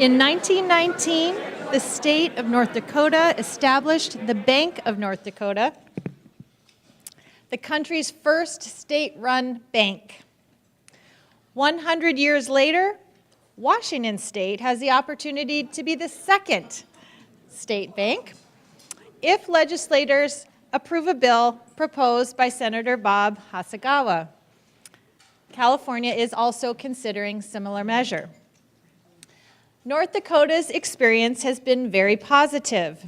In 1919, the state of North Dakota established the Bank of North Dakota, the country's first state-run bank. 100 years later, Washington State has the opportunity to be the second state bank if legislators approve a bill proposed by Senator Bob Hasegawa. California is also considering similar measure. North Dakota's experience has been very positive.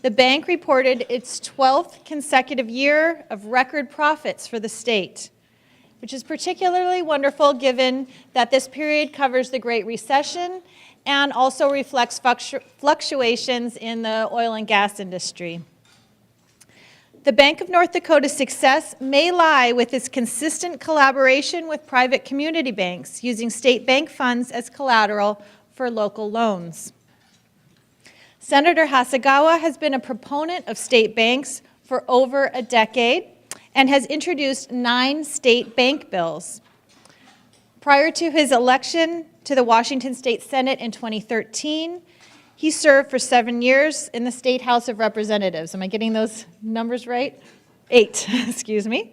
The bank reported its 12th consecutive year of record profits for the state, which is particularly wonderful given that this period covers the Great Recession and also reflects fluctuations in the oil and gas industry. The Bank of North Dakota's success may lie with its consistent collaboration with private community banks, using state bank funds as collateral for local loans. Senator Hasegawa has been a proponent of state banks for over a decade and has introduced 9 state bank bills. Prior to his election to the Washington State Senate in 2013, he served for 7 years in the State House of Representatives. Am I getting those numbers right? 8, excuse me.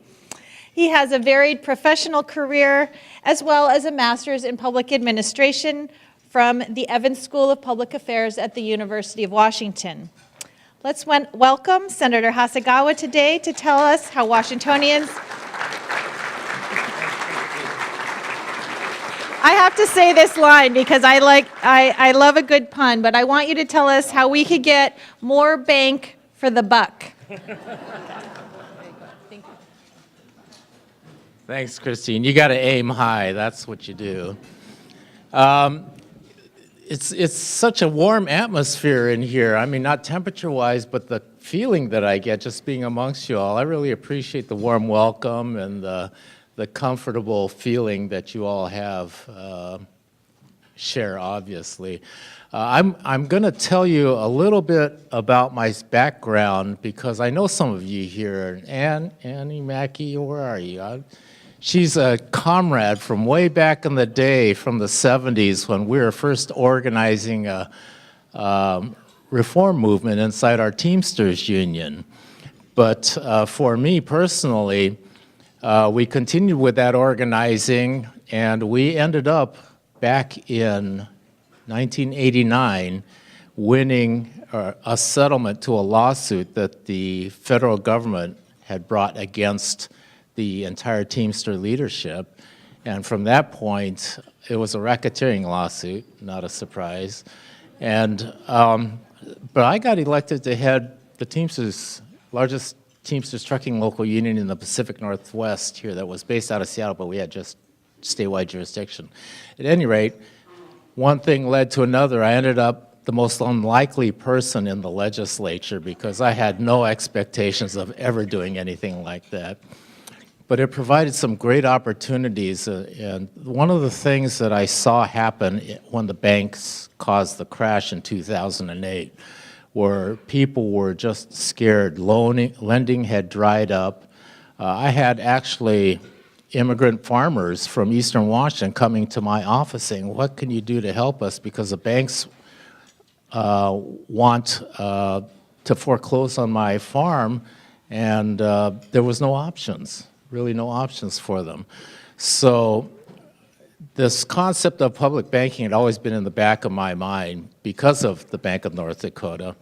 He has a varied professional career as well as a master's in public administration from the Evans School of Public Affairs at the University of Washington. Let's welcome Senator Hasegawa today to tell us how Washingtonians... I have to say this line because I love a good pun, but I want you to tell us how we could get more bank for the buck. Thanks, Christine. You got to aim high. That's what you do. It's such a warm atmosphere in here. I mean, not temperature-wise, but the feeling that I get just being amongst you all. I really appreciate the warm welcome and the comfortable feeling that you all have share, obviously. I'm going to tell you a little bit about my background because I know some of you here. Annie Mackey, where are you? She's a comrade from way back in the day, from the 70s, when we were first organizing a reform movement inside our Teamsters Union. But for me personally, we continued with that organizing, and we ended up back in 1989 winning a settlement to a lawsuit that the federal government had brought against the entire Teamster leadership. And from that point, it was a racketeering lawsuit, not a surprise. And but I got elected to head the Teamsters, largest Teamsters trucking local union in the Pacific Northwest here that was based out of Seattle, but we had just statewide jurisdiction. At any rate, one thing led to another. I ended up the most unlikely person in the legislature because I had no expectations of ever doing anything like that. But it provided some great opportunities, and one of the things that I saw happen when the banks caused the crash in 2008 where people were just scared. Lending had dried up. I had actually immigrant farmers from Eastern Washington coming to my office saying, what can you do to help us? Because the banks want to foreclose on my farm, and there was no options, really no options for them. So this concept of public banking had always been in the back of my mind because of the Bank of North Dakota.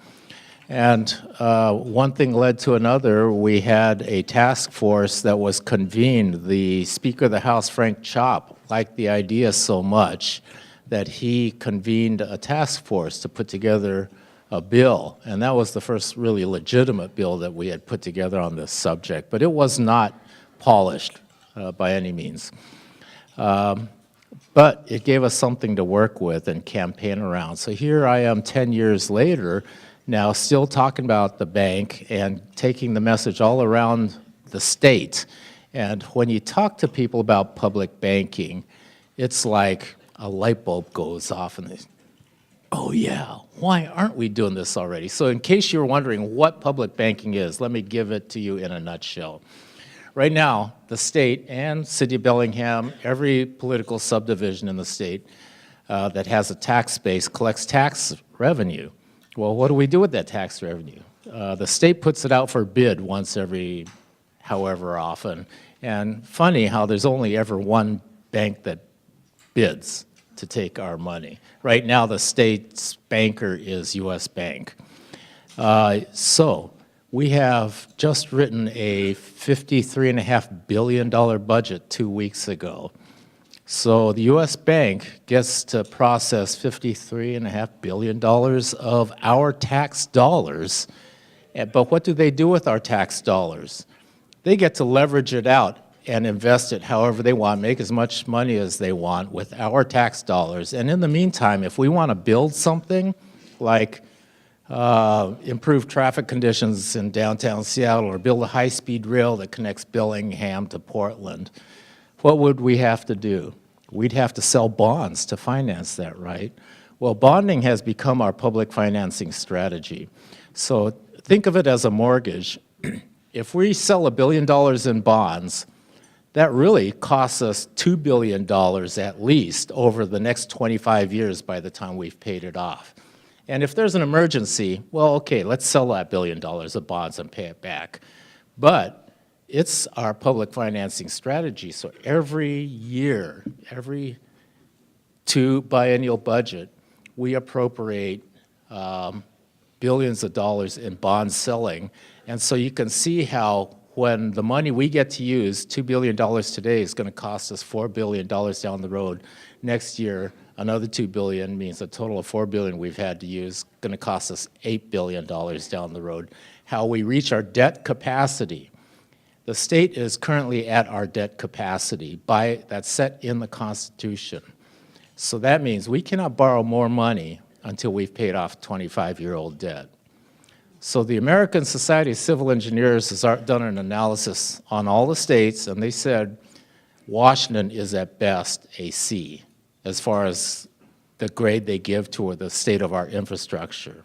And one thing led to another. We had a task force that was convened. The Speaker of the House, Frank Chop, liked the idea so much that he convened a task force to put together a bill. And that was the first really legitimate bill that we had put together on this subject. But it was not polished by any means. But it gave us something to work with and campaign around. So here I am 10 years later, now still talking about the bank and taking the message all around the state. And when you talk to people about public banking, it's like a light bulb goes off and they, oh yeah, why aren't we doing this already? So in case you're wondering what public banking is, let me give it to you in a nutshell. Right now, the state and city of Bellingham, every political subdivision in the state, that has a tax base collects tax revenue. Well, what do we do with that tax revenue? The state puts it out for bid once every however often. And funny how there's only ever one bank that bids to take our money. Right now, the state's banker is U.S. Bank. So we have just written a $53.5 billion budget 2 weeks ago. So the U.S. Bank gets to process $53.5 billion of our tax dollars. But what do they do with our tax dollars? They get to leverage it out and invest it however they want, make as much money as they want with our tax dollars. And in the meantime, if we want to build something like improve traffic conditions in downtown Seattle or build a high-speed rail that connects Bellingham to Portland, what would we have to do? We'd have to sell bonds to finance that, right? Well, bonding has become our public financing strategy. So think of it as a mortgage. If we sell $1 billion in bonds, that really costs us $2 billion at least over the next 25 years by the time we've paid it off. And if there's an emergency, well, okay, let's sell that $1 billion of bonds and pay it back. But it's our public financing strategy. So every year, every biennial budget, we appropriate billions of dollars in bond selling. And so you can see how when the money we get to use, $2 billion today, is going to cost us $4 billion down the road. Next year, another $2 billion means a total of $4 billion we've had to use, going to cost us $8 billion down the road. How we reach our debt capacity. The state is currently at our debt capacity that's set in the Constitution. So that means we cannot borrow more money until we've paid off 25-year-old debt. So the American Society of Civil Engineers has done an analysis on all the states, and they said Washington is at best a C as far as the grade they give to the state of our infrastructure.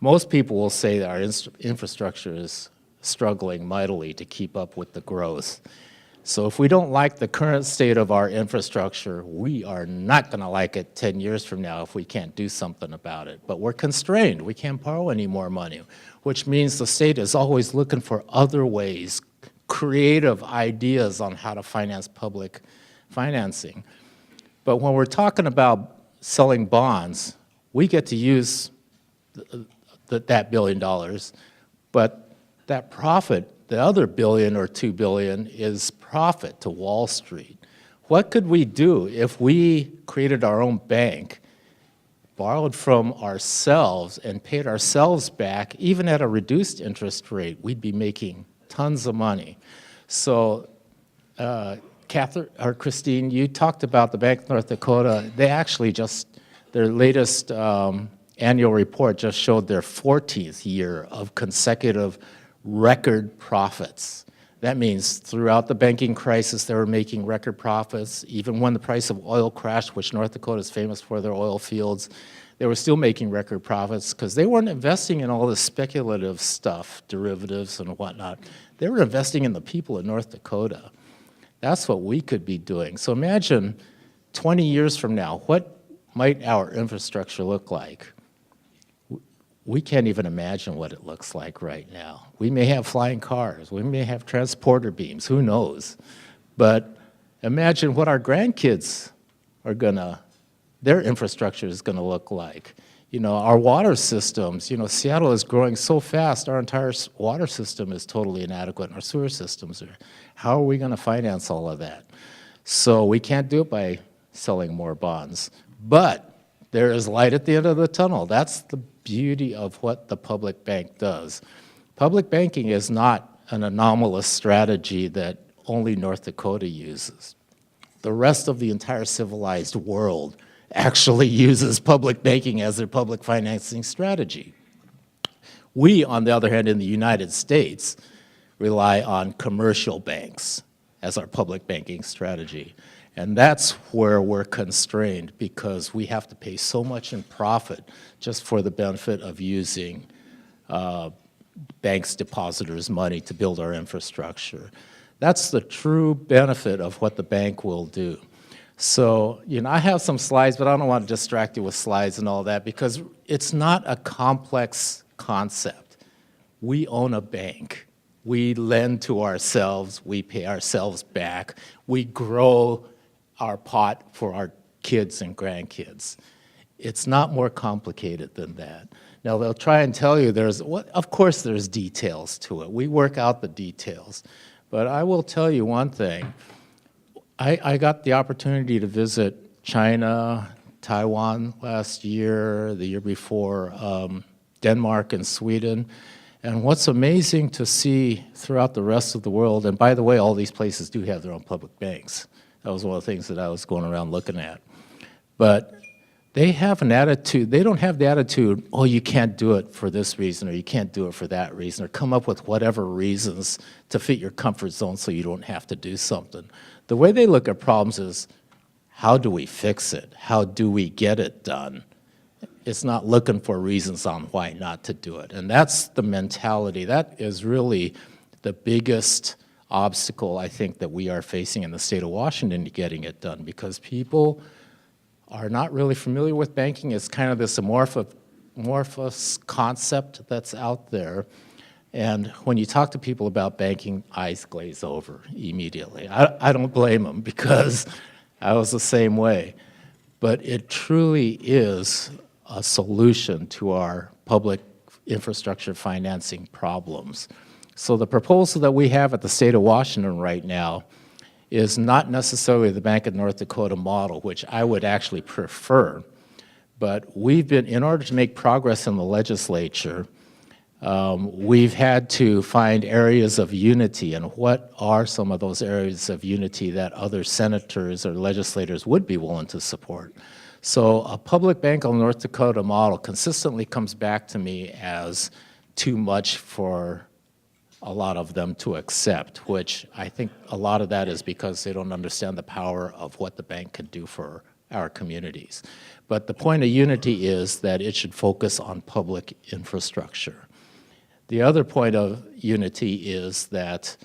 Most people will say that our infrastructure is struggling mightily to keep up with the growth. So if we don't like the current state of our infrastructure, we are not going to like it 10 years from now if we can't do something about it. But we're constrained. We can't borrow any more money, which means the state is always looking for other ways, creative ideas on how to finance public financing. But when we're talking about selling bonds, we get to use that $1 billion, but that profit, the other billion or $2 billion, is profit to Wall Street. What could we do if we created our own bank, borrowed from ourselves, and paid ourselves back, even at a reduced interest rate? We'd be making tons of money. So, Catherine or Christine, you talked about the Bank of North Dakota. They actually their latest annual report just showed their 14th year of consecutive record profits. That means throughout the banking crisis, they were making record profits. Even when the price of oil crashed, which North Dakota is famous for their oil fields, they were still making record profits because they weren't investing in all this speculative stuff, derivatives and whatnot. They were investing in the people of North Dakota. That's what we could be doing. So imagine 20 years from now, what might our infrastructure look like? We can't even imagine what it looks like right now. We may have flying cars. We may have transporter beams. Who knows? But imagine what our grandkids their infrastructure is going to look like. You know, our water systems, Seattle is growing so fast, our entire water system is totally inadequate, and our sewer systems are. How are we going to finance all of that? So we can't do it by selling more bonds. But there is light at the end of the tunnel. That's the beauty of what the public bank does. Public banking is not an anomalous strategy that only North Dakota uses. The rest of the entire civilized world actually uses public banking as their public financing strategy. We, on the other hand, in the United States, rely on commercial banks as our public banking strategy. And that's where we're constrained because we have to pay so much in profit just for the benefit of using banks' depositors' money to build our infrastructure. That's the true benefit of what the bank will do. So, I have some slides, but I don't want to distract you with slides and all that because it's not a complex concept. We own a bank. We lend to ourselves. We pay ourselves back. We grow our pot for our kids and grandkids. It's not more complicated than that. Now, they'll try and tell you of course there's details to it. We work out the details. But I will tell you one thing. I got the opportunity to visit China, Taiwan last year, the year before, Denmark and Sweden. And what's amazing to see throughout the rest of the world, and by the way, all these places do have their own public banks. That was one of the things that I was going around looking at. But they have an attitude, they don't have the attitude, oh, you can't do it for this reason, or you can't do it for that reason, or come up with whatever reasons to fit your comfort zone so you don't have to do something. The way they look at problems is, how do we fix it? How do we get it done? It's not looking for reasons on why not to do it. And that's the mentality. That is really the biggest obstacle, I think, that we are facing in the state of Washington to getting it done, because people are not really familiar with banking. It's kind of this amorphous concept that's out there. And when you talk to people about banking, eyes glaze over immediately. I don't blame them, because I was the same way. But it truly is a solution to our public infrastructure financing problems. So the proposal that we have at the state of Washington right now is not necessarily the Bank of North Dakota model, which I would actually prefer. But in order to make progress in the legislature, we've had to find areas of unity. And what are some of those areas of unity that other senators or legislators would be willing to support? So a public Bank of North Dakota model consistently comes back to me as too much for a lot of them to accept, which I think a lot of that is because they don't understand the power of what the bank can do for our communities. But the point of unity is that it should focus on public infrastructure. The other point of unity is that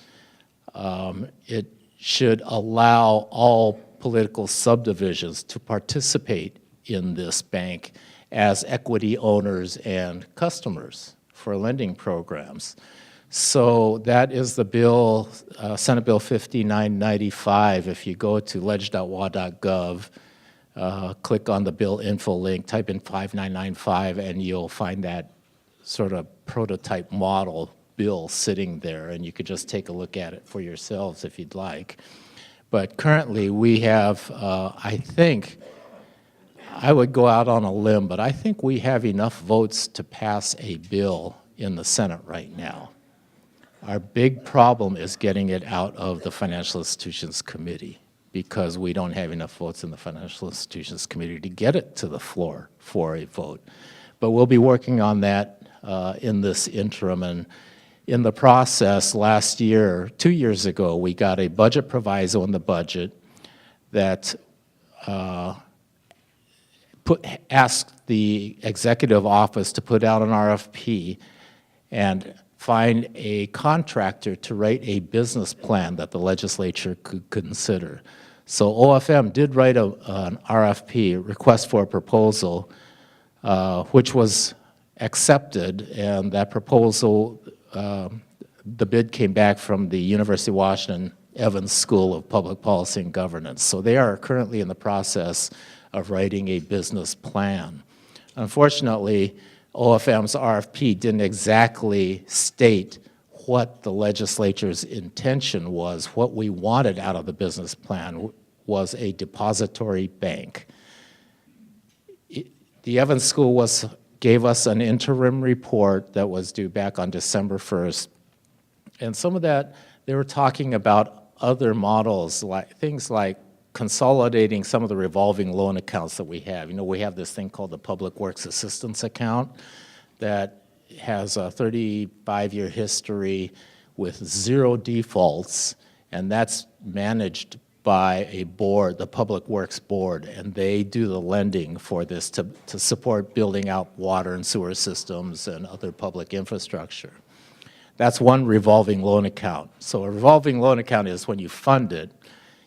it should allow all political subdivisions to participate in this bank as equity owners and customers for lending programs. So that is the bill, Senate Bill 5995. If you go to ledge.wa.gov, click on the bill info link, type in 5995, and you'll find that sort of prototype model bill sitting there, and you could just take a look at it for yourselves if you'd like. But currently we have, I think, I would go out on a limb, but I think we have enough votes to pass a bill in the Senate right now. Our big problem is getting it out of the Financial Institutions Committee, because we don't have enough votes in the Financial Institutions Committee to get it to the floor for a vote. But we'll be working on that in this interim. And in the process, last year, 2 years ago, we got a budget proviso in the budget that asked the executive office to put out an RFP and find a contractor to write a business plan that the legislature could consider. So OFM did write an RFP, request for a proposal, which was accepted, and that proposal, the bid came back from the University of Washington Evans School of Public Policy and Governance. So they are currently in the process of writing a business plan. Unfortunately, OFM's RFP didn't exactly state what the legislature's intention was. What we wanted out of the business plan was a depository bank. The Evans School gave us an interim report that was due back on December 1st. And some of that, they were talking about other models, things like consolidating some of the revolving loan accounts that we have. You know, we have this thing called the Public Works Assistance Account that has a 35-year history with 0 defaults, and that's managed by a board, the Public Works Board, and they do the lending for this to support building out water and sewer systems and other public infrastructure. That's one revolving loan account. So a revolving loan account is when you fund it,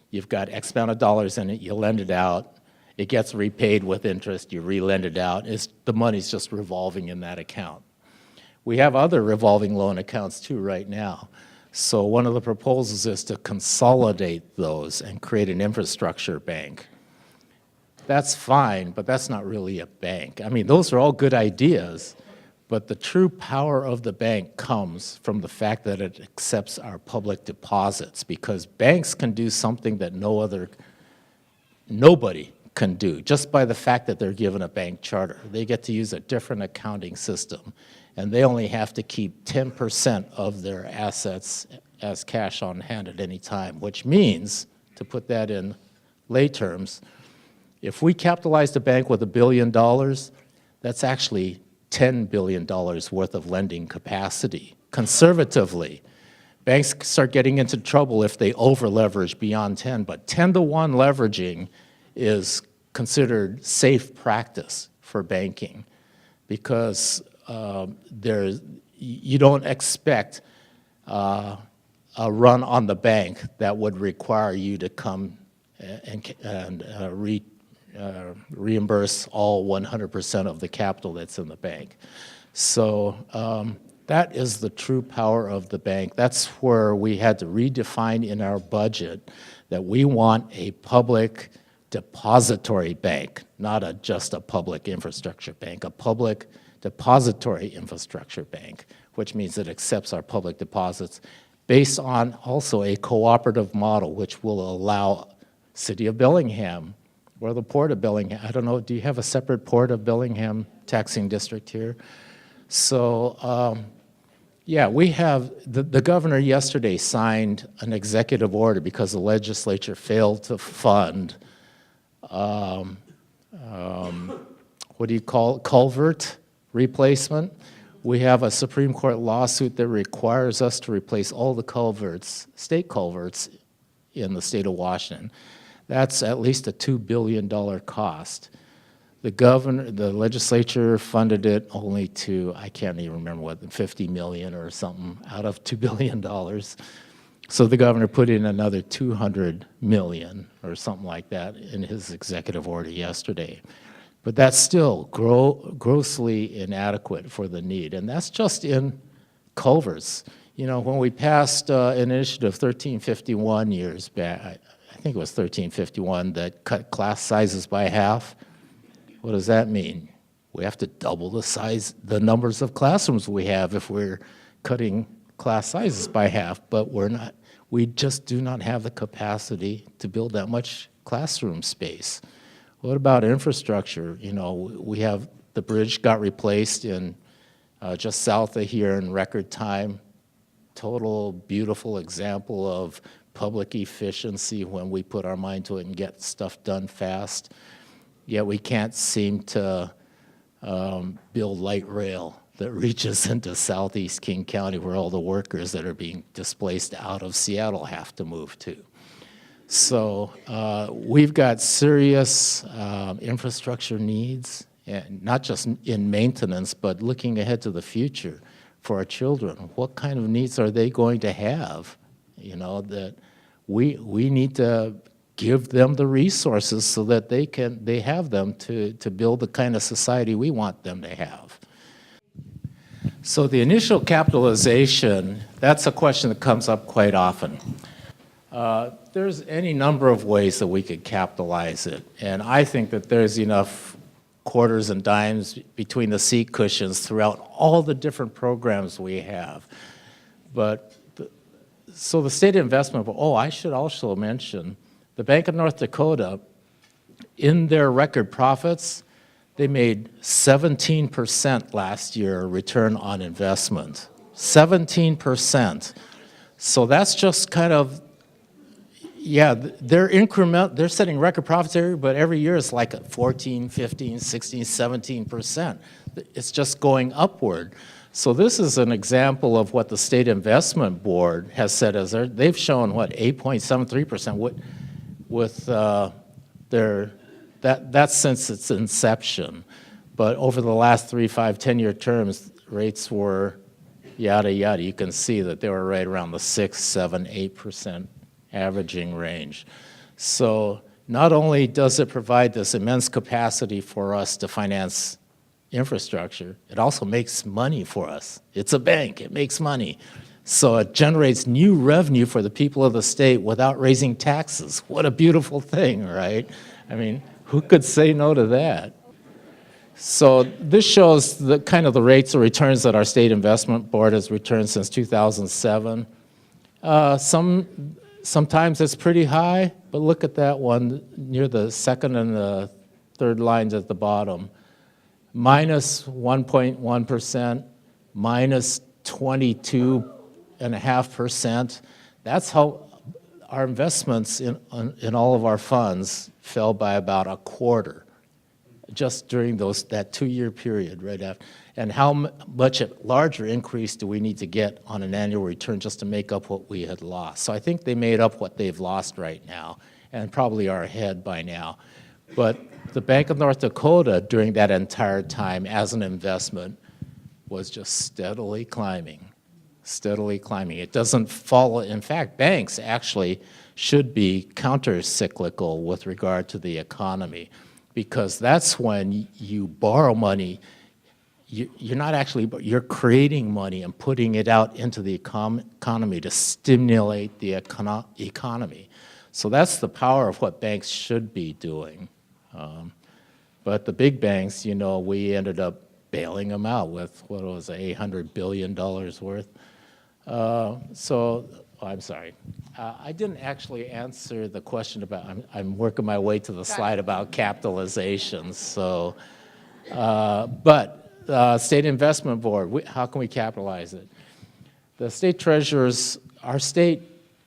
You've got X amount of dollars in it, you lend it out, it gets repaid with interest, you re-lend it out. The money's just revolving in that account. We have other revolving loan accounts too right now. So one of the proposals is to consolidate those and create an infrastructure bank. That's fine, but that's not really a bank. I mean, those are all good ideas, but the true power of the bank comes from the fact that it accepts our public deposits, because banks can do something that nobody can do just by the fact that they're given a bank charter. They get to use a different accounting system, and they only have to keep 10% of their assets as cash on hand at any time, which means, to put that in lay terms, if we capitalize the bank with $1 billion, that's actually $10 billion worth of lending capacity, conservatively. Banks start getting into trouble if they over-leverage beyond 10, but 10-to-1 leveraging is considered safe practice for banking, because you don't expect a run on the bank that would require you to come and reimburse all 100% of the capital that's in the bank. So that is the true power of the bank. That's where we had to redefine in our budget that we want a public depository bank, not just a public infrastructure bank, a public depository infrastructure bank, which means it accepts our public deposits based on also a cooperative model, which will allow City of Bellingham or the Port of Bellingham. I don't know, do you have a separate Port of Bellingham taxing district here? So, yeah, we have, the governor yesterday signed an executive order because the legislature failed to fund, what do you call it, culvert replacement. We have a Supreme Court lawsuit that requires us to replace all the culverts, state culverts in the state of Washington. That's at least a $2 billion cost. The legislature funded it only to, I can't even remember what, 50 million or something out of $2 billion. So the governor put in another 200 million or something like that in his executive order yesterday. But that's still grossly inadequate for the need, and that's just in culverts. You know, when we passed Initiative 1351 years back, I think it was 1351, that cut class sizes by half. What does that mean? We have to double the numbers of classrooms we have if we're cutting class sizes by half, but we just do not have the capacity to build that much classroom space. What about infrastructure? You know, we have, the bridge got replaced in just south of here in record time. Total beautiful example of public efficiency when we put our mind to it and get stuff done fast. Yet we can't seem to build light rail that reaches into southeast King County, where all the workers that are being displaced out of Seattle have to move to. So we've got serious infrastructure needs, and not just in maintenance, but looking ahead to the future for our children. What kind of needs are they going to have? You know, that we need to give them the resources so that they have them to build the kind of society we want them to have. So the initial capitalization, that's a question that comes up quite often. There's any number of ways that we could capitalize it, and I think that there's enough quarters and dimes between the seat cushions throughout all the different programs we have. But so the state investment, I should also mention, the Bank of North Dakota, in their record profits, they made 17% last year return on investment. 17%. So that's just kind of, yeah, they're setting record profits but every year it's like 14, 15, 16, 17%. It's just going upward. So this is an example of what the State Investment Board has said as they've shown, 8.73% with that's since its inception. But over the last 3, 5, 10-year terms, rates were yada, yada. You can see that they were right around the 6, 7, 8% averaging range. So not only does it provide this immense capacity for us to finance infrastructure, it also makes money for us. It's a bank, it makes money. So it generates new revenue for the people of the state without raising taxes. What a beautiful thing, right? I mean, who could say no to that? So this shows the kind of the rates of returns that our state investment board has returned since 2007. Sometimes it's pretty high, but look at that one near the second and the third lines at the bottom. Minus 1.1%, minus 22.5%. That's how our investments in all of our funds fell by about a quarter just during that 2-year period right after. And how much a larger increase do we need to get on an annual return just to make up what we had lost? So I think they made up what they've lost right now and probably are ahead by now. But the Bank of North Dakota during that entire time as an investment was just steadily climbing, steadily climbing. It doesn't follow. In fact, banks actually should be counter-cyclical with regard to the economy, because that's when you borrow money. You're not actually, you're creating money and putting it out into the economy to stimulate the economy. So that's the power of what banks should be doing. But the big banks, you know, we ended up bailing them out with, what was it, $800 billion worth. I'm sorry. I didn't actually answer the question about, I'm working my way to the slide about capitalization. So, State Investment Board, how can we capitalize it? The state treasurers, our state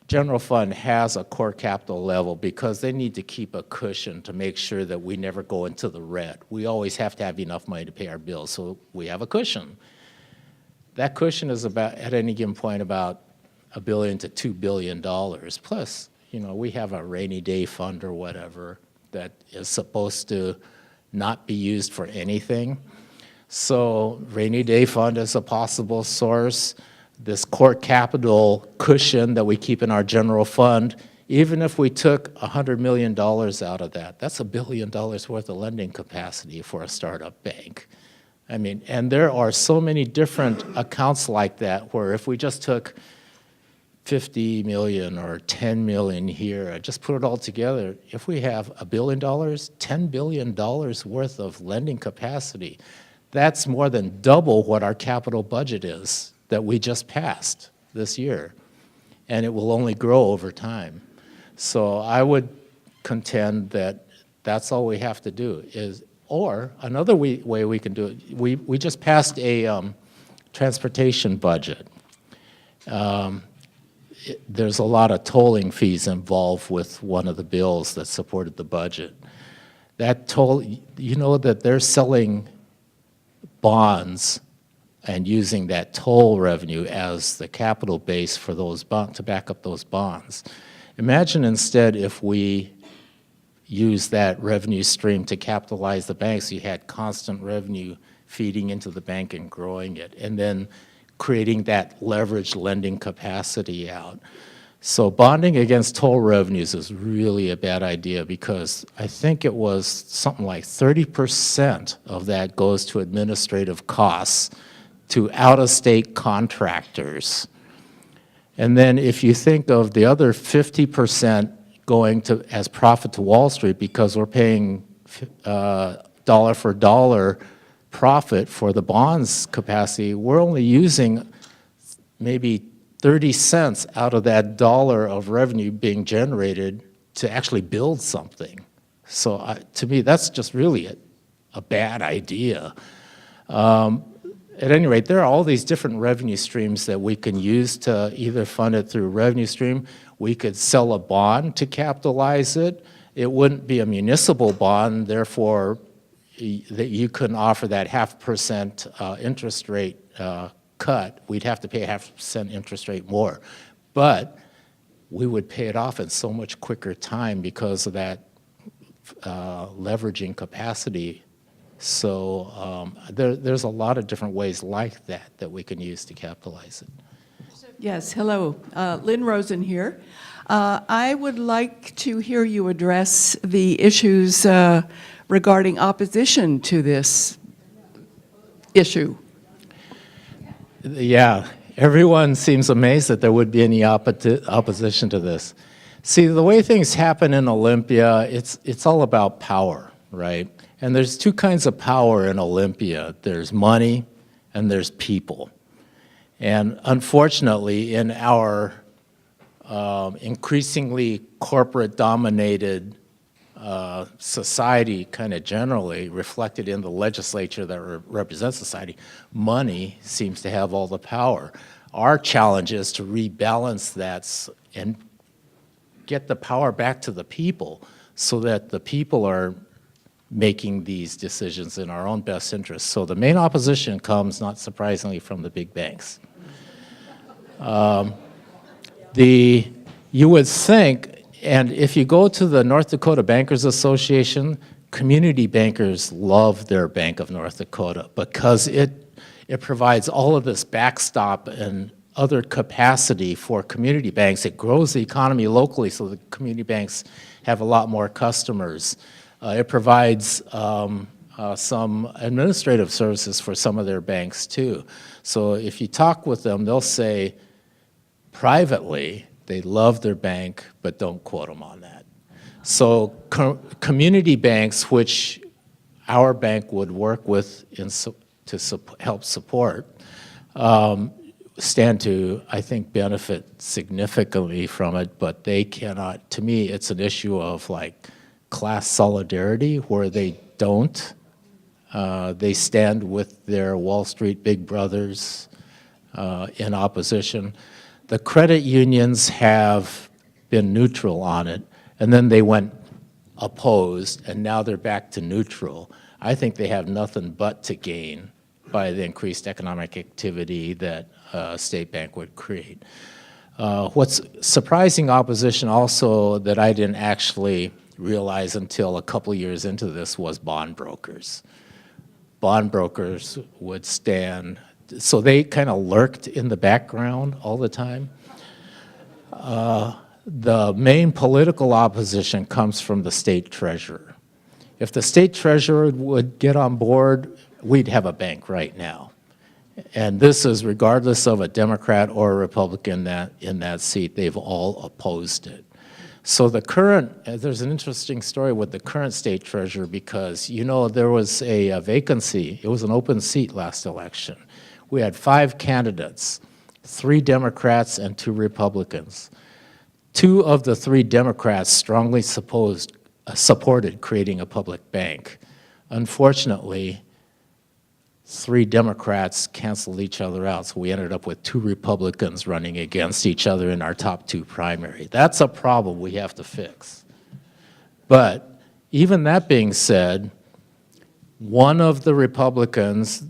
general fund has a core capital level because they need to keep a cushion to make sure that we never go into the red. We always have to have enough money to pay our bills, so we have a cushion. That cushion is about, at any given point, about $1 billion to $2 billion. Plus, you know, we have a rainy day fund or whatever that is supposed to not be used for anything. So rainy day fund is a possible source. This core capital cushion that we keep in our general fund, even if we took $100 million out of that, that's $1 billion worth of lending capacity for a startup bank. I mean, and there are so many different accounts like that where if we just took 50 million or 10 million here, just put it all together, if we have $1 billion, $10 billion worth of lending capacity, that's more than double what our capital budget is that we just passed this year, and it will only grow over time. So I would contend that that's all we have to do is, or another way we can do it, we just passed a transportation budget. There's a lot of tolling fees involved with one of the bills that supported the budget. That toll, you know that they're selling bonds and using that toll revenue as the capital base for those bonds, to back up those bonds. Imagine instead if we use that revenue stream to capitalize the banks, you had constant revenue feeding into the bank and growing it, and then creating that leveraged lending capacity out. So bonding against toll revenues is really a bad idea because I think it was something like 30% of that goes to administrative costs to out-of-state contractors. And then if you think of the other 50% going to as profit to Wall Street because we're paying dollar for dollar profit for the bonds capacity, we're only using maybe 30 cents out of that dollar of revenue being generated to actually build something. So to me, that's just really a bad idea. At any rate, there are all these different revenue streams that we can use to either fund it through revenue stream. We could sell a bond to capitalize it. It wouldn't be a municipal bond, therefore that you couldn't offer that 0.5% interest rate cut. We'd have to pay a 0.5% interest rate more. But we would pay it off in so much quicker time because of that leveraging capacity. So there's a lot of different ways like that that we can use to capitalize it. Yes, hello. Lynn Rosen here. I would like to hear you address the issues regarding opposition to this issue. Yeah, everyone seems amazed that there would be any opposition to this. See, the way things happen in Olympia, it's all about power, right? And there's two kinds of power in Olympia. There's money and there's people. And unfortunately, in our increasingly corporate-dominated society, kind of generally reflected in the legislature that represents society, money seems to have all the power. Our challenge is to rebalance that and get the power back to the people so that the people are making these decisions in our own best interest. So the main opposition comes, not surprisingly, from the big banks. You would think, and if you go to the North Dakota Bankers Association, community bankers love their Bank of North Dakota because it provides all of this backstop and other capacity for community banks. It grows the economy locally so the community banks have a lot more customers. It provides some administrative services for some of their banks too. So if you talk with them, they'll say privately they love their bank, but don't quote them on that. So community banks, which our bank would work with to help support, stand to, I think, benefit significantly from it, but they cannot. To me, it's an issue of like class solidarity where they don't. They stand with their Wall Street big brothers in opposition. The credit unions have been neutral on it, and then they went opposed, and now they're back to neutral. I think they have nothing but to gain by the increased economic activity that a state bank would create. What's surprising opposition also that I didn't actually realize until a couple years into this was bond brokers. Bond brokers would stand, so they kind of lurked in the background all the time. The main political opposition comes from the state treasurer. If the state treasurer would get on board, we'd have a bank right now. And this is regardless of a Democrat or a Republican in that seat, they've all opposed it. So there's an interesting story with the current state treasurer because, there was a vacancy. It was an open seat last election. We had 5 candidates, 3 Democrats and 2 Republicans. 2 of the 3 Democrats strongly supported creating a public bank. Unfortunately, 3 Democrats canceled each other out, so we ended up with 2 Republicans running against each other in our top 2 primary. That's a problem we have to fix. But even that being said, one of the Republicans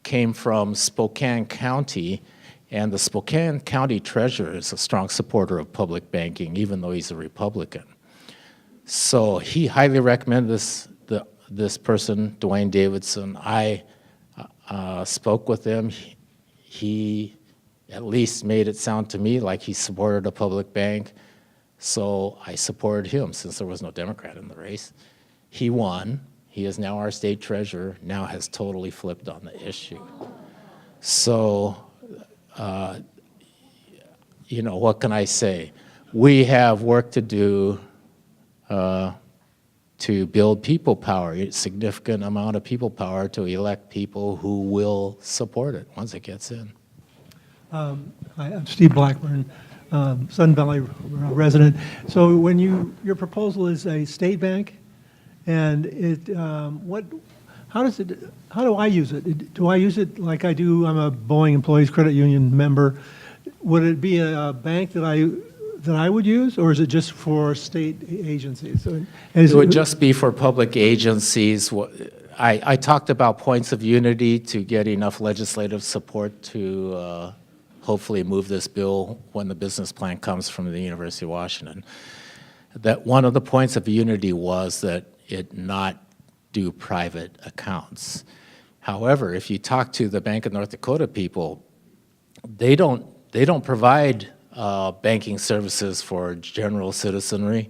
came from Spokane County, and the Spokane County treasurer is a strong supporter of public banking, even though he's a Republican. So he highly recommended this person, Dwayne Davidson. I spoke with him. He at least made it sound to me like he supported a public bank. So I supported him since there was no Democrat in the race. He won. He is now our state treasurer, now has totally flipped on the issue. So, what can I say? We have work to do to build people power, a significant amount of people power to elect people who will support it once it gets in. Hi, I'm Steve Blackburn, Sun Valley resident. So when your proposal is a state bank, and how do I use it? Do I use it like I do? I'm a Boeing Employees Credit Union member. Would it be a bank that I would use, or is it just for state agencies? It would just be for public agencies. I talked about points of unity to get enough legislative support to hopefully move this bill when the business plan comes from the University of Washington. That one of the points of unity was that it not do private accounts. However, if you talk to the Bank of North Dakota people, they they don't provide banking services for general citizenry,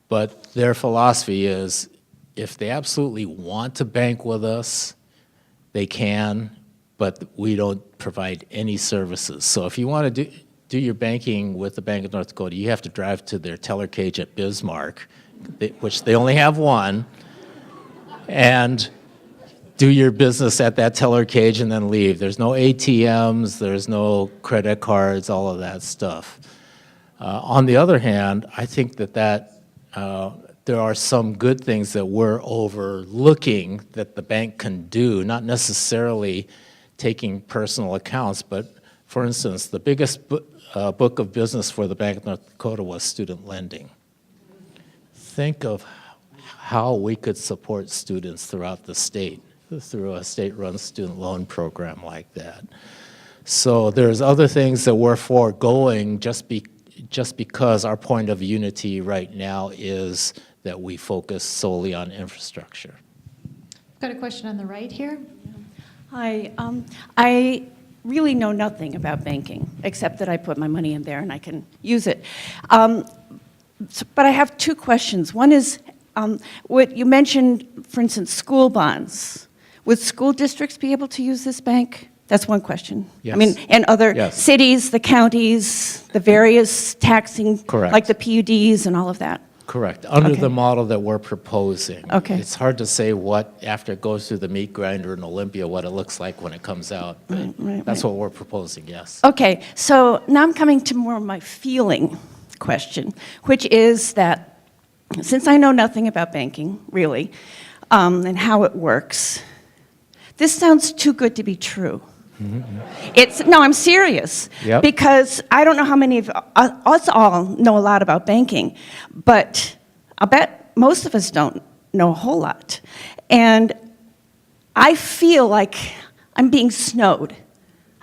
but their philosophy is if they absolutely want to bank with us, they can, but we don't provide any services. So if you want to do your banking with the Bank of North Dakota, you have to drive to their teller cage at Bismarck, which they only have one, and do your business at that teller cage and then leave. There's no ATMs, there's no credit cards, all of that stuff. On the other hand, I think that there are some good things that we're overlooking that the bank can do, not necessarily taking personal accounts, but for instance, the biggest book of business for the Bank of North Dakota was student lending. Think of how we could support students throughout the state through a state-run student loan program like that. So there's other things that we're foregoing just because our point of unity right now is that we focus solely on infrastructure. Got a question on the right here. Hi, I really know nothing about banking, except that I put my money in there and I can use it. But I have two questions. One is, what you mentioned, for instance, school bonds. Would school districts be able to use this bank? That's one question. Yes. I mean, and other Yes. cities, the counties, the various taxing, Correct. like the PUDs and all of that. Correct, under Okay. the model that we're proposing. Okay. It's hard to say what, after it goes through the meat grinder in Olympia, what it looks like when it comes out, but right, that's right. what we're proposing, yes. Okay, so now I'm coming to more of my feeling question, which is that since I know nothing about banking, really, and how it works, this sounds too good to be true. No, I'm serious. Yep. Because I don't know how many of us all know a lot about banking, but I'll bet most of us don't know a whole lot. And I feel like I'm being snowed.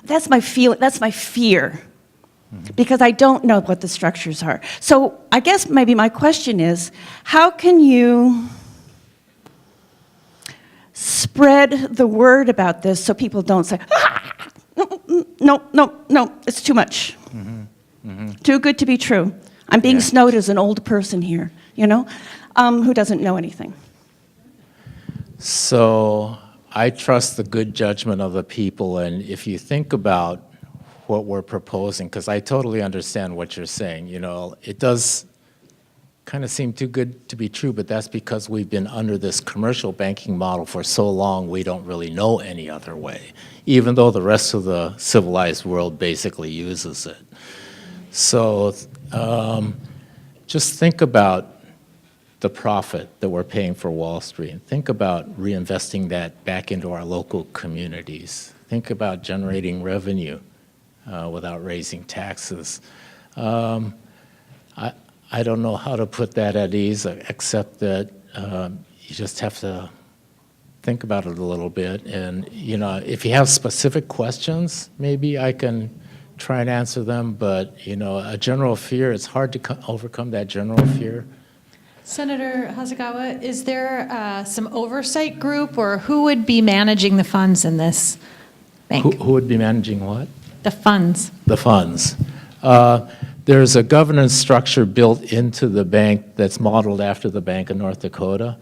That's my fear. Because I don't know what the structures are. So I guess maybe my question is, how can you spread the word about this so people don't say, no, it's too much. Too good to be true. I'm being Yeah. snowed as an old person here, who doesn't know anything. So I trust the good judgment of the people, and if you think about what we're proposing, because I totally understand what you're saying, it does kind of seem too good to be true, but that's because we've been under this commercial banking model for so long, we don't really know any other way, even though the rest of the civilized world basically uses it. So just think about the profit that we're paying for Wall Street, and think about reinvesting that back into our local communities. Think about generating revenue without raising taxes. I don't know how to put that at ease, except that you just have to think about it a little bit. And, if you have specific questions, maybe I can try and answer them. But, a general fear, it's hard to overcome that general fear. Senator Hasegawa, is there some oversight group, or who would be managing the funds in this bank? Who would be managing what? The funds. The funds. There's a governance structure built into the bank that's modeled after the Bank of North Dakota.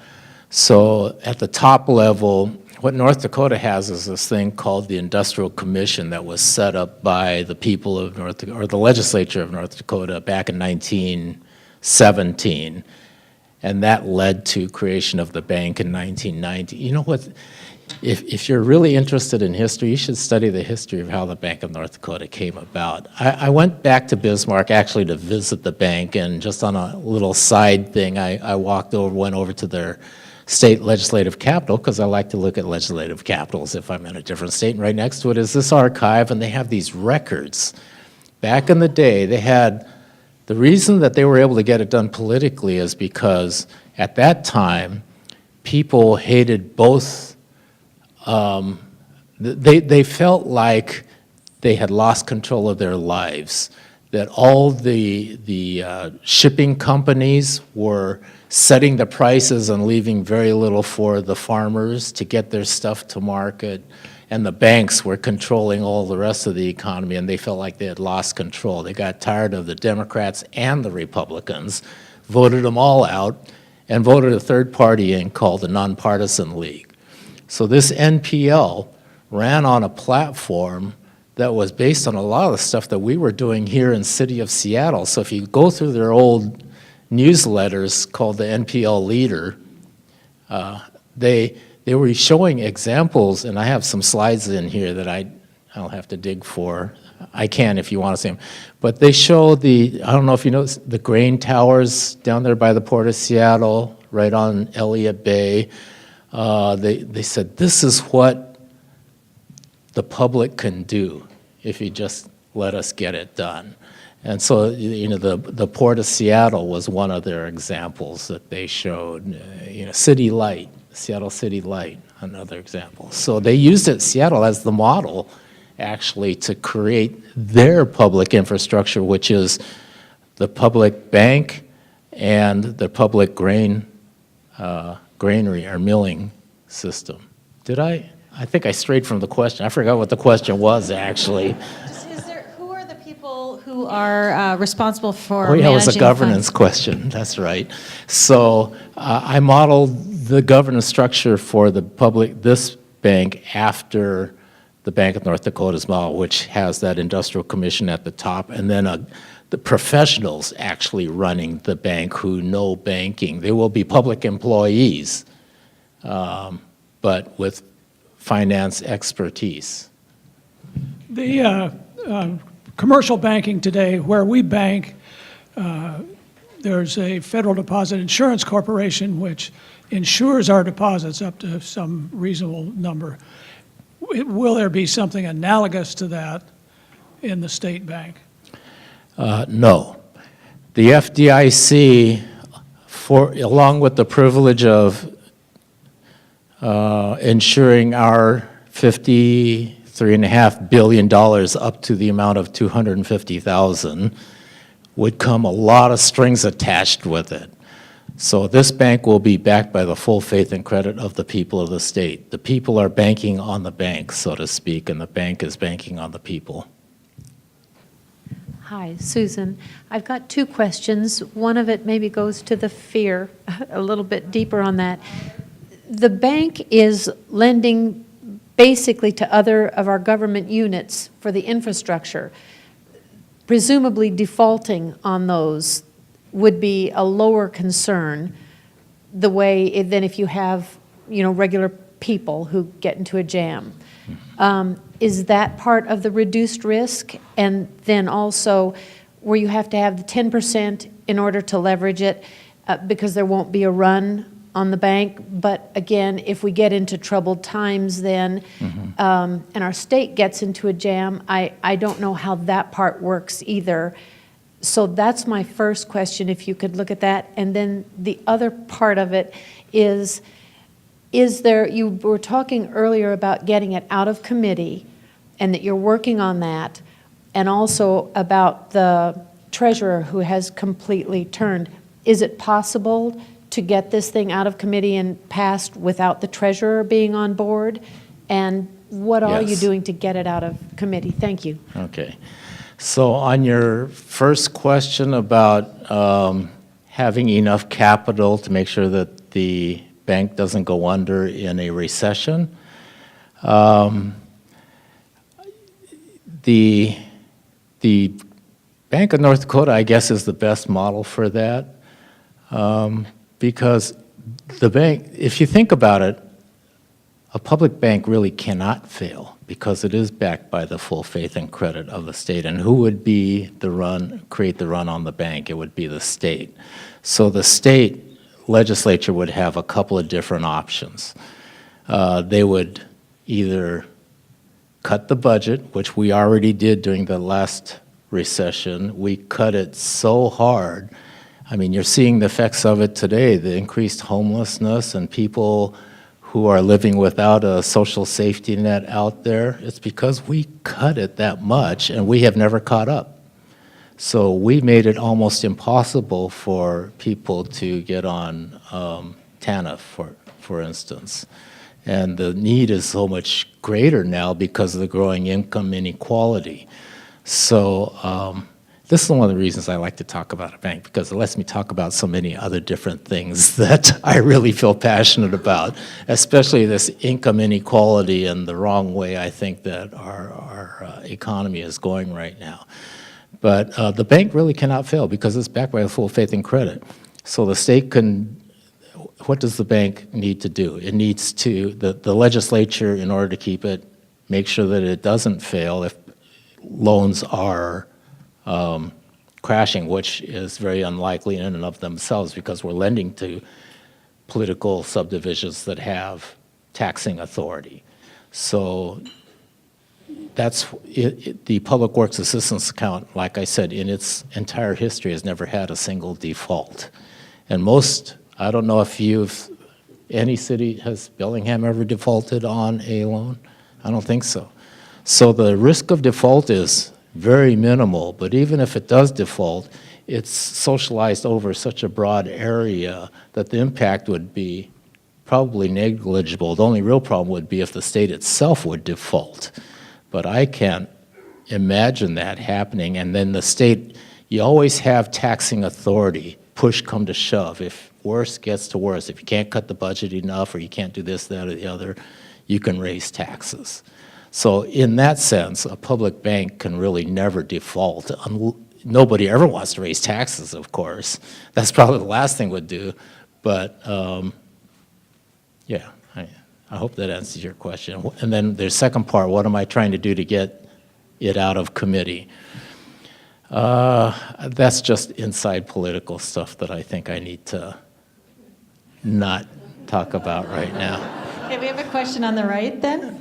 So at the top level, what North Dakota has is this thing called the Industrial Commission that was set up by the people of North Dakota, or the legislature of North Dakota back in 1917. And that led to creation of the bank in 1990. You know what? If you're really interested in history, you should study the history of how the Bank of North Dakota came about. I went back to Bismarck actually to visit the bank, and just on a little side thing, I went over to their state legislative capitol, because I like to look at legislative capitals if I'm in a different state, and right next to it is this archive, and they have these records. Back in the day, the reason that they were able to get it done politically is because at that time, people hated both. They felt like they had lost control of their lives, that all the shipping companies were setting the prices and leaving very little for the farmers to get their stuff to market, and the banks were controlling all the rest of the economy, and they felt like they had lost control. They got tired of the Democrats and the Republicans, voted them all out, and voted a third party in called the Nonpartisan League. So this NPL ran on a platform that was based on a lot of the stuff that we were doing here in the city of Seattle. So if you go through their old newsletters called the NPL Leader, they were showing examples, and I have some slides in here that I'll have to dig for. I can if you want to see them. But they show I don't know if you know, the grain towers down there by the Port of Seattle, right on Elliott Bay. They said, this is what the public can do if you just let us get it done. And so, you know, the Port of Seattle was one of their examples that they showed. You know, City Light, Seattle City Light, another example. So they used it, Seattle, as the model, actually, to create their public infrastructure, which is the public bank and the public granary or milling system. Did I think I strayed from the question. I forgot what the question was, actually. Who are the people who are responsible for Oh, yeah, it was a managing governance funds? question. That's right. So I modeled the governance structure for this bank after the Bank of North Dakota's model, which has that industrial commission at the top, and then the professionals actually running the bank who know banking. They will be public employees, but with finance expertise. The commercial banking today, where we bank, there's a Federal Deposit Insurance Corporation which insures our deposits up to some reasonable number. Will there be something analogous to that in the state bank? No. The FDIC, along with the privilege of insuring our $53.5 billion up to the amount of $250,000, would come a lot of strings attached with it. So this bank will be backed by the full faith and credit of the people of the state. The people are banking on the bank, so to speak, and the bank is banking on the people. Hi, Susan. I've got two questions. One of it maybe goes to the fear, a little bit deeper on that. The bank is lending basically to other of our government units for the infrastructure. Presumably defaulting on those would be a lower concern than if you have, regular people who get into a jam. Is that part of the reduced risk? And then also, where you have to have the 10% in order to leverage it because there won't be a run on the bank. But again, if we get into troubled times then, and our state gets into a jam, I don't know how that part works either. So that's my first question, if you could look at that. And then the other part of it is there, you were talking earlier about getting it out of committee and that you're working on that, and also about the treasurer who has completely turned. Is it possible to get this thing out of committee and passed without the treasurer being on board? And what are you Yes. doing to get it out of committee? Thank you. Okay. So on your first question about having enough capital to make sure that the bank doesn't go under in a recession, the Bank of North Dakota, I guess, is the best model for that, because the bank, if you think about it, a public bank really cannot fail because it is backed by the full faith and credit of the state. And who would be create the run on the bank? It would be the state. So the state legislature would have a couple of different options. They would either cut the budget, which we already did during the last recession. We cut it so hard. I mean, you're seeing the effects of it today, the increased homelessness and people who are living without a social safety net out there. It's because we cut it that much and we have never caught up. So we made it almost impossible for people to get on TANF, for instance. And the need is so much greater now because of the growing income inequality. So this is one of the reasons I like to talk about a bank, because it lets me talk about so many other different things that I really feel passionate about, especially this income inequality and the wrong way I think that our economy is going right now. But the bank really cannot fail because it's backed by full faith and credit. So the state can, what does the bank need to do? It needs to, the legislature, in order to keep it, make sure that it doesn't fail if loans are crashing, which is very unlikely in and of themselves because we're lending to political subdivisions that have taxing authority. So that's the Public Works Assistance Account, like I said, in its entire history has never had a single default. And most, I don't know if any city, has Bellingham ever defaulted on a loan? I don't think so. So the risk of default is very minimal, but even if it does default, it's socialized over such a broad area that the impact would be probably negligible. The only real problem would be if the state itself would default. But I can't imagine that happening. And then the state, you always have taxing authority, push come to shove. If worse gets to worse, if you can't cut the budget enough or you can't do this, that, or the other, you can raise taxes. So in that sense, a public bank can really never default. Nobody ever wants to raise taxes, of course. That's probably the last thing we'd do. But yeah, I hope that answers your question. And then the second part, what am I trying to do to get it out of committee? That's just inside political stuff that I think I need to not talk about right now. Okay, we have a question on the right then.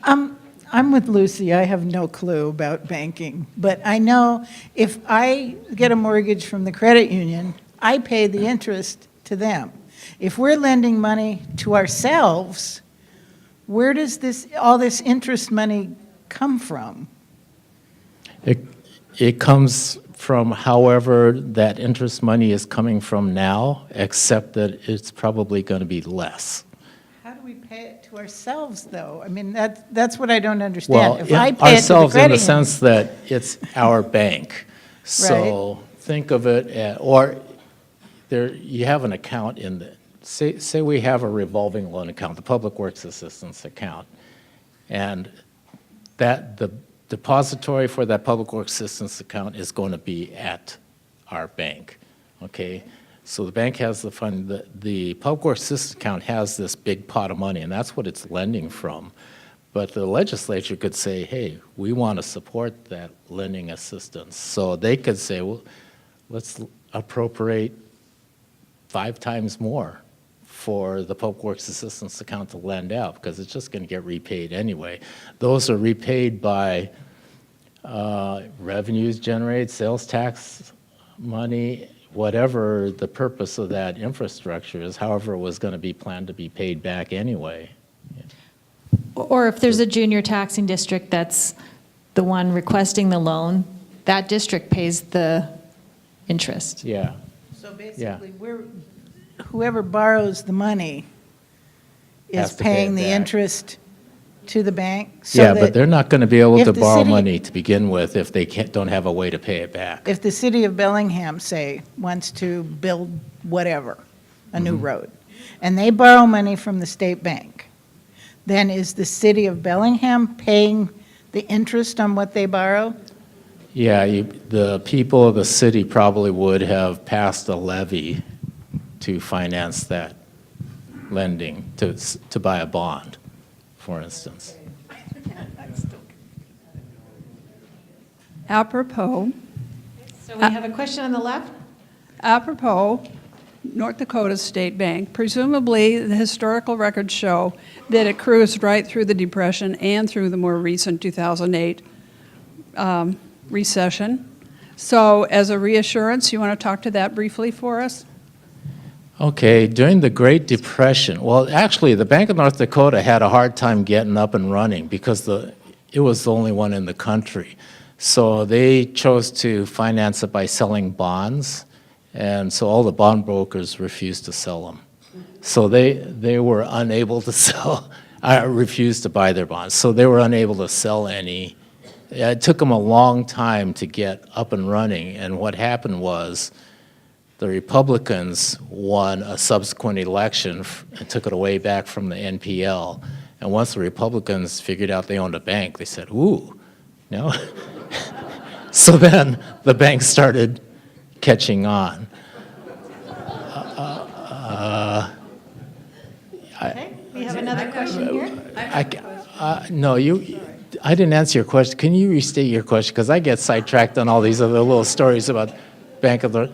I'm with Lucy. I have no clue about banking, but I know if I get a mortgage from the credit union, I pay the interest to them. If we're lending money to ourselves, where does all this interest money come from? It comes from however that interest money is coming from now, except that it's probably going to be less. How do we pay it to ourselves, though? I mean, that's what I don't understand. Well, If I pay it to the ourselves in credit the union, sense that it's our bank. So think of it, or you have an account in the, say we have a revolving loan account, the Public Works Assistance account, and that the depository for that Public Works Assistance account is going to be at our bank, okay? So the bank has the fund, the Public Works Assistance account has this big pot of money, and that's what it's lending from. But the legislature could say, hey, we want to support that lending assistance. So they could say, well, let's appropriate 5 times more for the Public Works Assistance account to lend out, because it's just going to get repaid anyway. Those are repaid by revenues generated, sales tax money, whatever the purpose of that infrastructure is, however it was going to be planned to be paid back anyway. Or if there's a junior taxing district that's the one requesting the loan, that district pays the interest. Yeah. so basically, whoever borrows the money Has is to pay it paying the back. interest to the bank? So Yeah, but that they're not going to be able if to the borrow city- money to begin with if they don't have a way to pay it back. If the city of Bellingham, say, wants to build whatever, a new Mm-hmm. road, and they borrow money from the state bank, then is the city of Bellingham paying the interest on what they borrow? Yeah, the people of the city probably would have passed a levy to finance that lending, to buy a bond, for instance. Apropos, So we have a question on the left. apropos, North Dakota State Bank, presumably the historical records show that it cruised right through the Depression and through the more recent 2008 recession. So as a reassurance, you want to talk to that briefly for us? Okay, during the Great Depression, well, actually, the Bank of North Dakota had a hard time getting up and running because it was the only one in the country. So they chose to finance it by selling bonds, and so all the bond brokers refused to sell them. So they were unable to sell, refused to buy their bonds. So they were unable to sell any. It took them a long time to get up and running. And what happened was the Republicans won a subsequent election and took it away back from the NPL. And once the Republicans figured out they owned a bank, they said, ooh, no. So then the bank started catching on. Okay, we have another question here. No, I didn't answer your question. Can you restate your question? Because I get sidetracked on all these other little stories about Bank of the...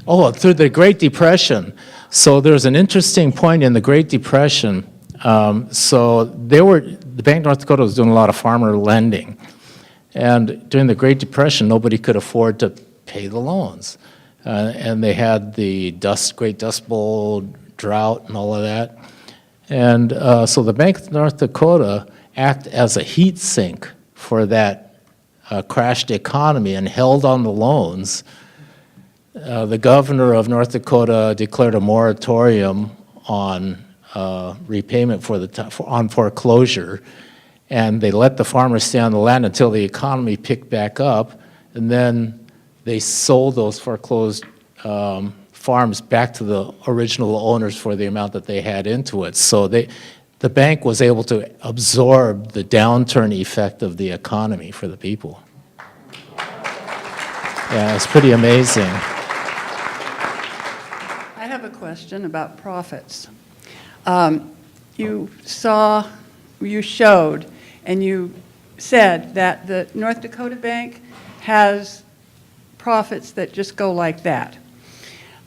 Oh, through the Great Depression. So there's an interesting point in the Great Depression. The Bank of North Dakota was doing a lot of farmer lending. And during the Great Depression, nobody could afford to pay the loans. And they had the Great Dust Bowl drought and all of that. And so the Bank of North Dakota acted as a heat sink for that crashed economy and held on the loans. The governor of North Dakota declared a moratorium on repayment on foreclosure, and they let the farmers stay on the land until the economy picked back up, and then they sold those foreclosed farms back to the original owners for the amount that they had into it. So the bank was able to absorb the downturn effect of the economy for the people. Yeah, it's pretty amazing. I have a question about profits. You showed, and you said that the North Dakota Bank has profits that just go like that.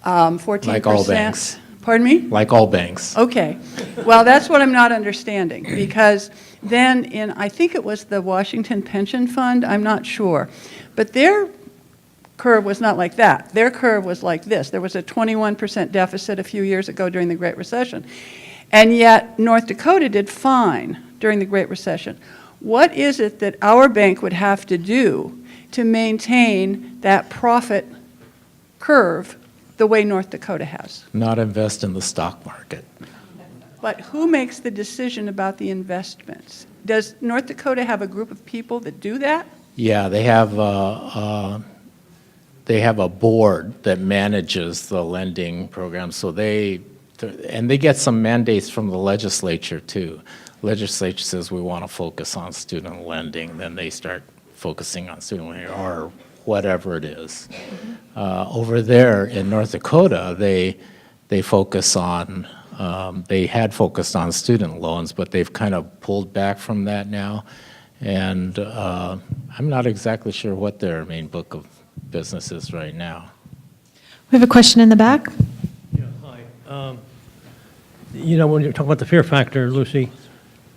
14%. Like all banks. Pardon me? Like all banks. Okay. Well, that's what I'm not understanding, because then I think it was the Washington Pension Fund, I'm not sure, but their curve was not like that. Their curve was like this. There was a 21% deficit a few years ago during the Great Recession, and yet North Dakota did fine during the Great Recession. What is it that our bank would have to do to maintain that profit curve the way North Dakota has? Not invest in the stock market. But who makes the decision about the investments? Does North Dakota have a group of people that do that? Yeah, they have a board that manages the lending program. So they get some mandates from the legislature too. Legislature says we want to focus on student lending, then they start focusing on student lending or whatever it is. Over there in North Dakota, they focus on, they had focused on student loans, but they've kind of pulled back from that now. And I'm not exactly sure what their main book of business is right now. We have a question in the back. Yeah, hi. When you're talking about the fear factor, Lucy,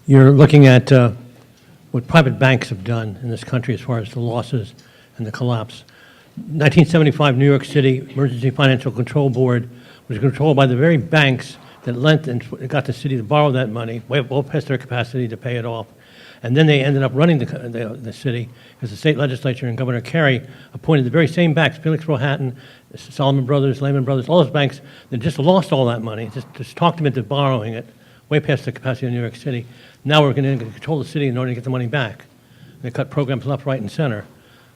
you're looking at what private banks have done in this country as far as the losses and the collapse. 1975, New York City Emergency Financial Control Board was controlled by the very banks that lent and got the city to borrow that money, well past their capacity to pay it off. And then they ended up running the city because the state legislature and Governor Carey appointed the very same banks, Felix Rohatyn, Solomon Brothers, Lehman Brothers, all those banks that just lost all that money, just talked them into borrowing it way past the capacity of New York City. Now we're going to control the city in order to get the money back. They cut programs left, right, and center.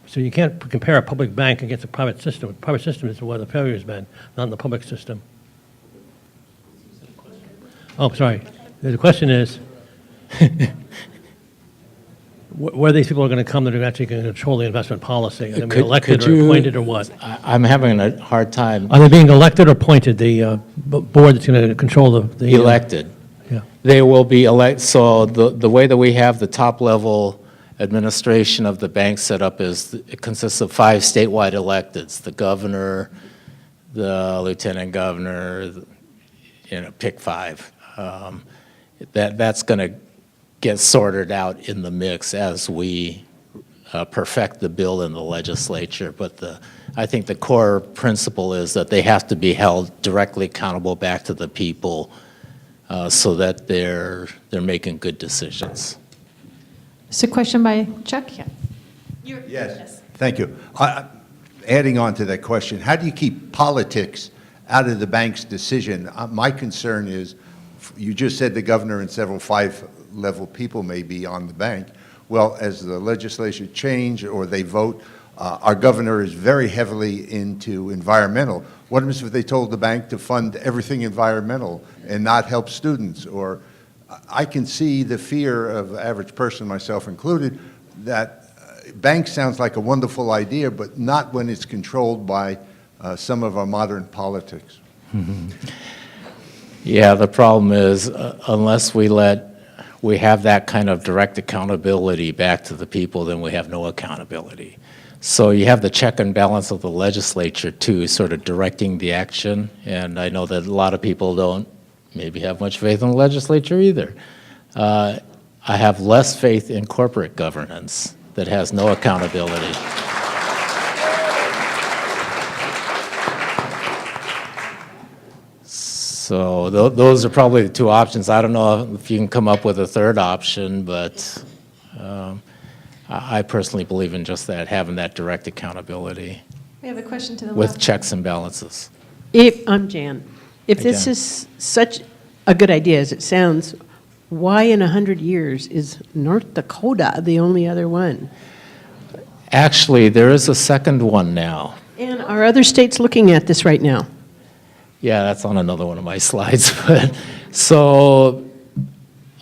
So you can't compare a public bank against a private system. A private system is where the failure has been, not in the public system. Oh, sorry. The question is, where these people are going to come that are actually going to control the investment policy? Are they going to be elected or appointed or what? I'm having a hard time. Are they being elected or appointed, the board that's going to control the Elected. Yeah. They will be elected. So the way that we have the top level administration of the bank set up is it consists of 5 statewide electeds: the governor, the lieutenant governor, pick 5. That's going to get sorted out in the mix as we perfect the bill in the legislature. But I think the core principle is that they have to be held directly accountable back to the people so that they're making good decisions. So question by Chuck? Yeah. Yes, thank you. Adding on to that question, how do you keep politics out of the bank's decision. My concern is, you just said the governor and several five-level people may be on the bank. Well, as the legislature change or they vote, our governor is very heavily into environmental. What happens if they told the bank to fund everything environmental and not help students? Or I can see the fear of the average person, myself included, that bank sounds like a wonderful idea, but not when it's controlled by some of our modern politics. Mm-hmm. Yeah, the problem is unless we have that kind of direct accountability back to the people, then we have no accountability. So you have the check and balance of the legislature too, sort of directing the action. And I know that a lot of people don't maybe have much faith in the legislature either. I have less faith in corporate governance that has no accountability. So those are probably the two options. I don't know if you can come up with a third option, but I personally believe in just that, having that direct accountability We have a question to the with left. checks and balances. I'm Jan. If Hi, this Jan. is such a good idea as it sounds, why in 100 years is North Dakota the only other one? Actually, there is a second one now. And are other states looking at this right now? Yeah, that's on another one of my slides. But so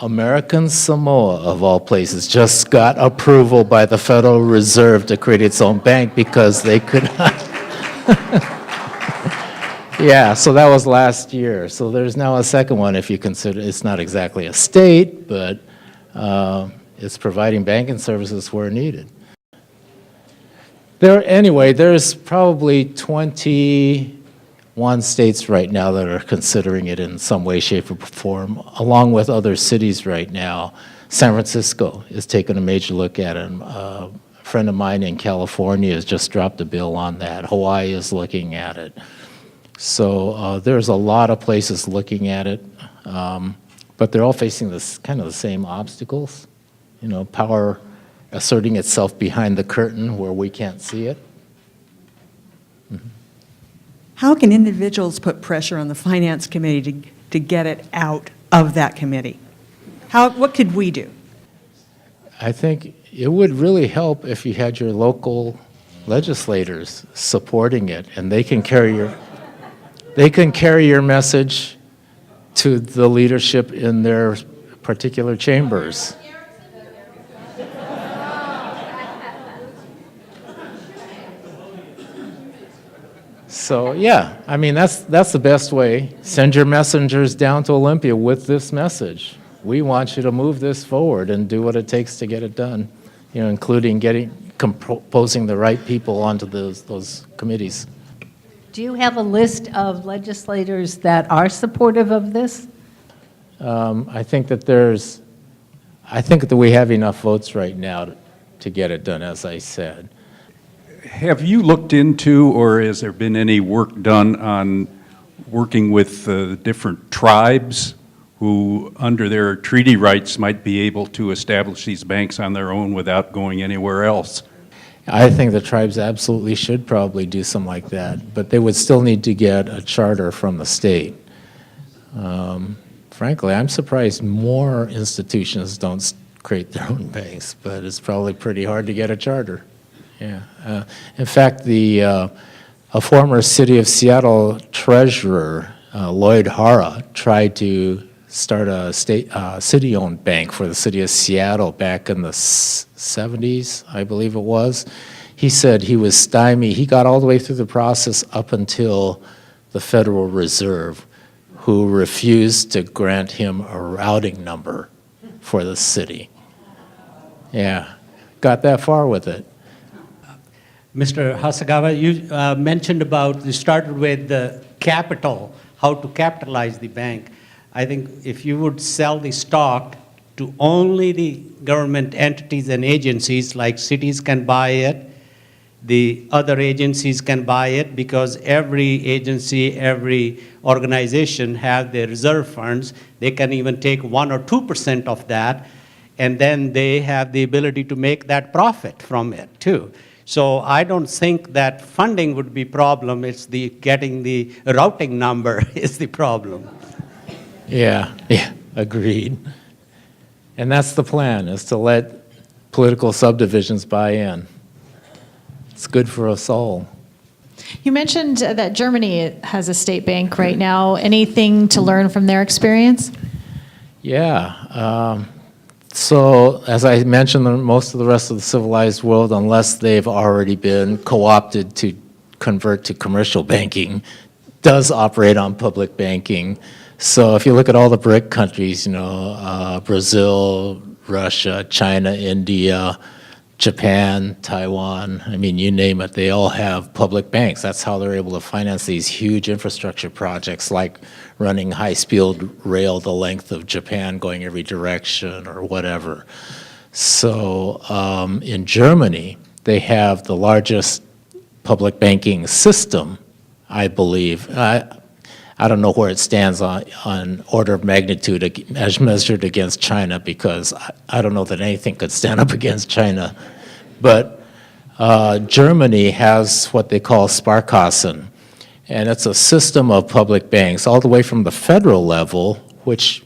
American Samoa, of all places, just got approval by the Federal Reserve to create its own bank because they could not. Yeah, so that was last year. So there's now a second one if you consider it's not exactly a state, but it's providing banking services where needed. Anyway, there's probably 21 states right now that are considering it in some way, shape, or form, along with other cities right now. San Francisco is taking a major look at it. A friend of mine in California has just dropped a bill on that. Hawaii is looking at it. So there's a lot of places looking at it, but they're all facing this kind of the same obstacles. You know, power asserting itself behind the curtain where we can't see it. How can individuals put pressure on the Finance Committee to get it out of that committee? What could we do? I think it would really help if you had your local legislators supporting it, and they can carry your message to the leadership in their particular chambers. So yeah, I mean that's the best way. Send your messengers down to Olympia with this message. We want you to move this forward and do what it takes to get it done. You know, including composing the right people onto those committees. Do you have a list of legislators that are supportive of this? I think that we have enough votes right now to get it done, as I said. Have you looked into, or has there been any work done on working with different tribes who, under their treaty rights, might be able to establish these banks on their own without going anywhere else? I think the tribes absolutely should probably do something like that, but they would still need to get a charter from the state. Frankly, I'm surprised more institutions don't create their own banks, but it's probably pretty hard to get a charter. Yeah. In fact, a former City of Seattle treasurer, Lloyd Hara, tried to start a city-owned bank for the city of Seattle back in the 70s, I believe it was. He said he was stymied. He got all the way through the process up until the Federal Reserve, who refused to grant him a routing number for the city. Yeah, got that far with it. Mr. Hasegawa, you mentioned about, you started with the capital, how to capitalize the bank. I think if you would sell the stock to only the government entities and agencies, like cities can buy it, the other agencies can buy it, because every agency, every organization have their reserve funds. They can even take 1 or 2% of that, and then they have the ability to make that profit from it too. So I don't think that funding would be problem. It's the getting the routing number is the problem. Yeah, agreed. And that's the plan, is to let political subdivisions buy in. It's good for us all. You mentioned that Germany has a state bank right now. Anything to learn from their experience? Yeah. So, as I mentioned, most of the rest of the civilized world, unless they've already been co-opted to convert to commercial banking, does operate on public banking. So if you look at all the BRIC countries, Brazil, Russia, China, India, Japan, Taiwan, I mean, you name it, they all have public banks. That's how they're able to finance these huge infrastructure projects like running high-speed rail the length of Japan going every direction or whatever. So in Germany, they have the largest public banking system, I believe. I don't know where it stands on order of magnitude as measured against China, because I don't know that anything could stand up against China. But Germany has what they call Sparkassen, and it's a system of public banks all the way from the federal level, which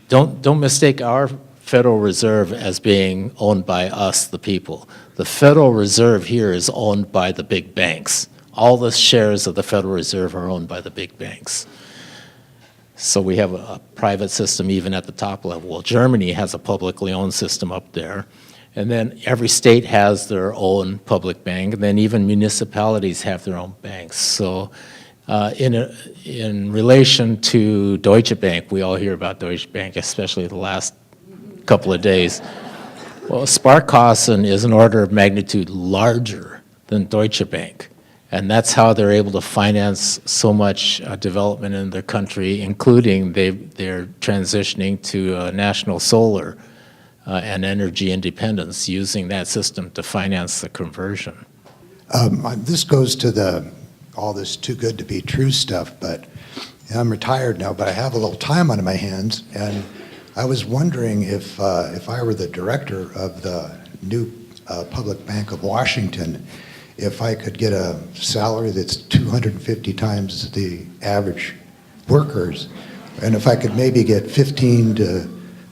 don't mistake our Federal Reserve as being owned by us, the people. The Federal Reserve here is owned by the big banks. All the shares of the Federal Reserve are owned by the big banks. So we have a private system even at the top level. Well, Germany has a publicly owned system up there. And then every state has their own public bank, and then even municipalities have their own banks. So in relation to Deutsche Bank, we all hear about Deutsche Bank, especially the last couple of days. Well, Sparkassen is an order of magnitude larger than Deutsche Bank. And that's how they're able to finance so much development in their country, including they're transitioning to national solar and energy independence, using that system to finance the conversion. This goes to all this too good to be true stuff, but I'm retired now, but I have a little time on my hands, and I was wondering if I were the director of the new Public Bank of Washington, if I could get a salary that's 250 times the average workers, and if I could maybe get $15 to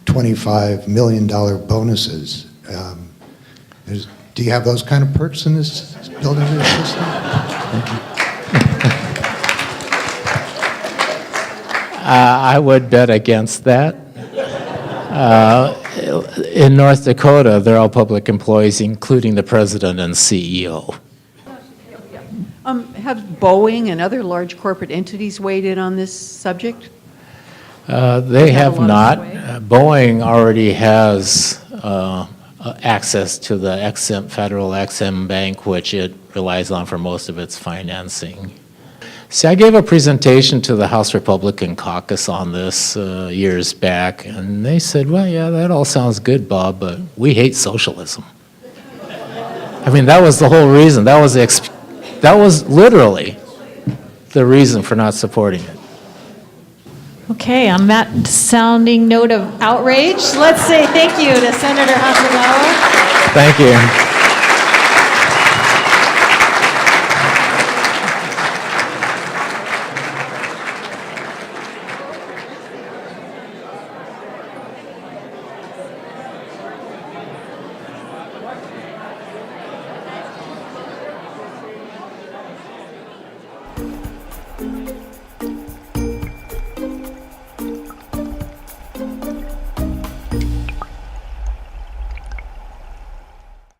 $25 million bonuses. Do you have those kind of perks in this building system? I would bet against that. In North Dakota, they're all public employees, including the president and CEO. Have Boeing and other large corporate entities weighed in on this subject? They have not. Boeing already has access to the federal Ex-Im Bank, which it relies on for most of its financing. See, I gave a presentation to the House Republican caucus on this years back, and they said, well, yeah, that all sounds good, Bob, but we hate socialism. I mean, that was the whole reason. That was literally the reason for not supporting it. Okay, on that sounding note of outrage, let's say thank you to Senator Hasegawa. Thank you.